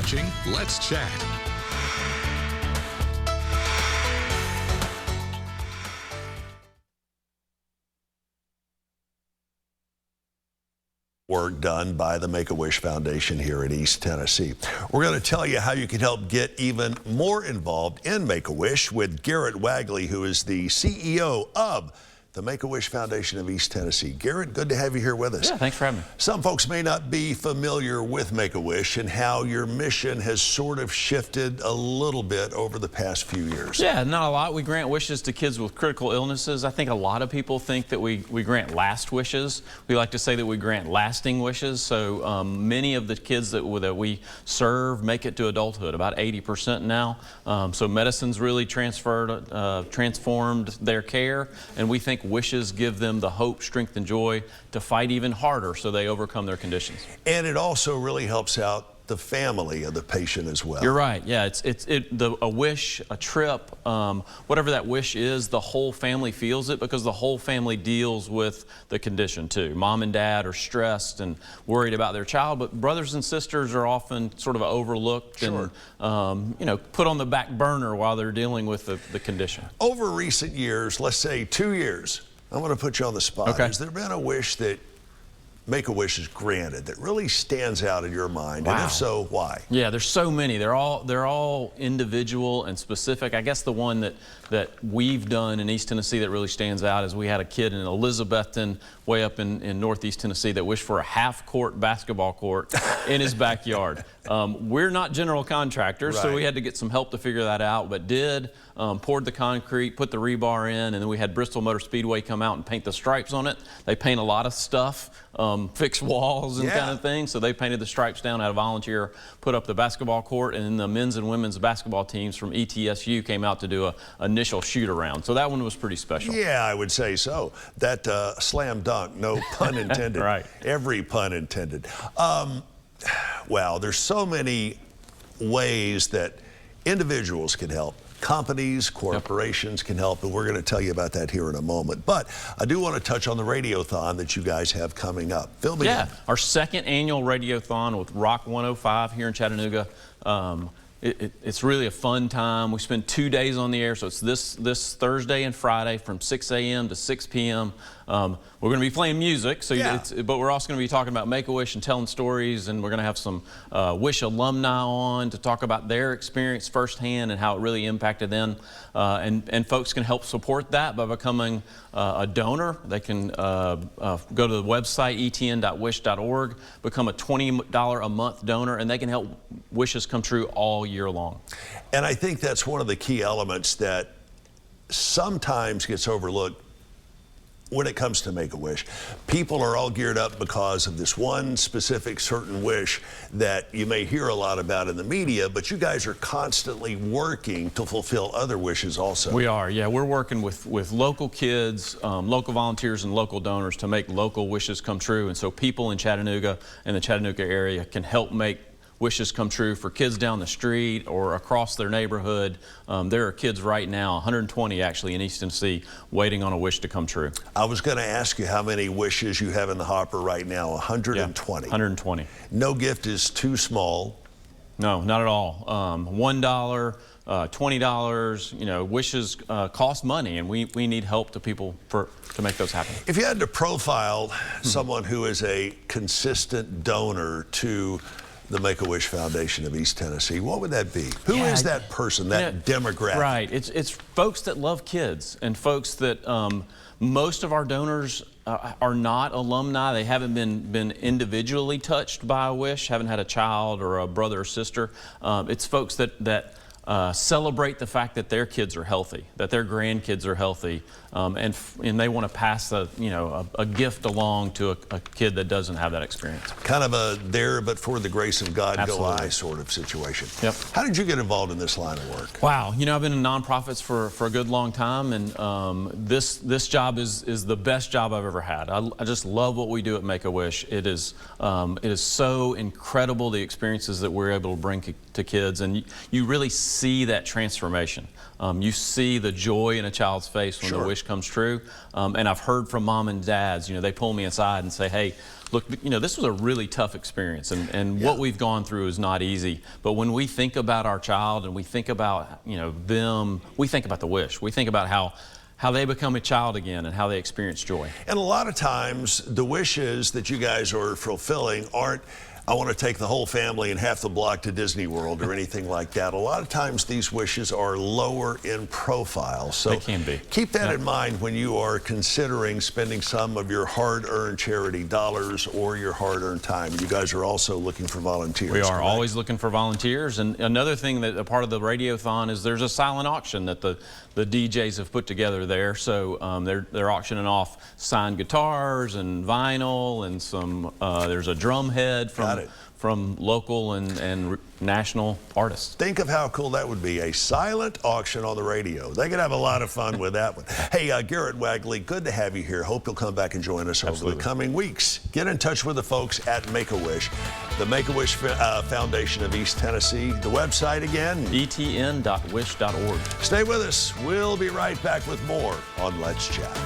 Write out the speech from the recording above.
watching Let's Chat. Work done by the Make-A-Wish Foundation here in East Tennessee. We're going to tell you how you can help get even more involved in Make-A-Wish with Garrett Wagley, who is the CEO of the Make-A-Wish Foundation of East Tennessee. Garrett, good to have you here with us. Yeah, thanks for having me. Some folks may not be familiar with Make-A-Wish and how your mission has sort of shifted a little bit over the past few years. Yeah, not a lot. We grant wishes to kids with critical illnesses. I think a lot of people think that we grant last wishes. We like to say that we grant lasting wishes. So many of the kids that we serve make it to adulthood, about 80% now. So medicine's really transformed their care, and we think wishes give them the hope, strength, and joy to fight even harder so they overcome their conditions. And it also really helps out the family of the patient as well. You're right. Yeah, a wish, a trip, whatever that wish is, the whole family feels it because the whole family deals with the condition too. Mom and dad are stressed and worried about their child, but brothers and sisters are often sort of overlooked and put on the back burner while they're dealing with the condition. Over recent years, let's say 2 years, I'm going to put you on the spot. Okay. Has there been a wish that Make-A-Wish is granted that really stands out in your mind? Wow. And if so, why? Yeah, there's so many. They're all individual and specific. I guess the one that we've done in East Tennessee that really stands out is we had a kid in Elizabethton, way up in Northeast Tennessee, that wished for a half-court basketball court in his backyard. We're not general contractors, right, so we had to get some help to figure that out, but poured the concrete, put the rebar in, and then we had Bristol Motor Speedway come out and paint the stripes on it. They paint a lot of stuff, fix walls and kind of things, so they painted the stripes down, had a volunteer put up the basketball court, and then the men's and women's basketball teams from ETSU came out to do an initial shoot-around. So that one was pretty special. Yeah, I would say so. That slam dunk, no pun intended. Right. Every pun intended. Wow, there's so many ways that individuals can help. Companies, corporations can help, and we're going to tell you about that here in a moment. But I do want to touch on the Radiothon that you guys have coming up. Fill me in. Our second annual Radiothon with Rock 105 here in Chattanooga. It's really a fun time. We spend 2 days on the air, so it's this Thursday and Friday from 6 a.m. to 6 p.m. We're going to be playing music, but we're also going to be talking about Make-A-Wish and telling stories, and we're going to have some Wish alumni on to talk about their experience firsthand and how it really impacted them. And folks can help support that by becoming a donor. They can go to the website etn.wish.org, become a $20 a month donor, and they can help wishes come true all year long. And I think that's one of the key elements that sometimes gets overlooked when it comes to Make-A-Wish. People are all geared up because of this one specific certain wish that you may hear a lot about in the media, but you guys are constantly working to fulfill other wishes also. We are, yeah. We're working with local kids, local volunteers, and local donors to make local wishes come true. And so people in Chattanooga and the Chattanooga area can help make wishes come true for kids down the street or across their neighborhood. There are kids right now, 120 actually in East Tennessee, waiting on a wish to come true. I was going to ask you how many wishes you have in the hopper right now. 120. Yeah, 120. No gift is too small. No, not at all. $1, $20, wishes cost money, and we need help to people to make those happen. If you had to profile someone who is a consistent donor to the Make-A-Wish Foundation of East Tennessee, what would that be? Who is that person, that demographic? Right, it's folks that love kids, and folks that most of our donors are not alumni. They haven't been individually touched by a wish, haven't had a child or a brother or sister. It's folks that celebrate the fact that their kids are healthy, that their grandkids are healthy, and they want to pass a gift along to a kid that doesn't have that experience. Kind of a there but for the grace of God Absolutely. Go I sort of situation. Yep. How did you get involved in this line of work? Wow, I've been in nonprofits for a good long time, and this job is the best job I've ever had. I just love what we do at Make-A-Wish. It is so incredible, the experiences that we're able to bring to kids, and you really see that transformation. You see the joy in a child's face when the wish comes true. And I've heard from mom and dads, they pull me aside and say, hey, look, this was a really tough experience, and what we've gone through is not easy. But when we think about our child and we think about, them, we think about the wish. We think about how they become a child again and how they experience joy. And a lot of times, the wishes that you guys are fulfilling aren't, I want to take the whole family and half the block to Disney World or anything like that. A lot of times these wishes are lower in profile. So they can be. Keep that in mind when you are considering spending some of your hard-earned charity dollars or your hard-earned time. You guys are also looking for volunteers. We are correct? always looking for volunteers. And another thing that a part of the Radiothon is there's a silent auction that the DJs have put together there. So they're auctioning off signed guitars and vinyl and some, there's a drum head from local and national artists. Think of how cool that would be, a silent auction on the radio. They could have a lot of fun with that one. Hey, Garrett Wagley, good to have you here. Hope you'll come back and join us over the coming weeks. Get in touch with the folks at Make-A-Wish, the Make-A-Wish Foundation of East Tennessee. The website again? etn.wish.org. Stay with us. We'll be right back with more on Let's Chat.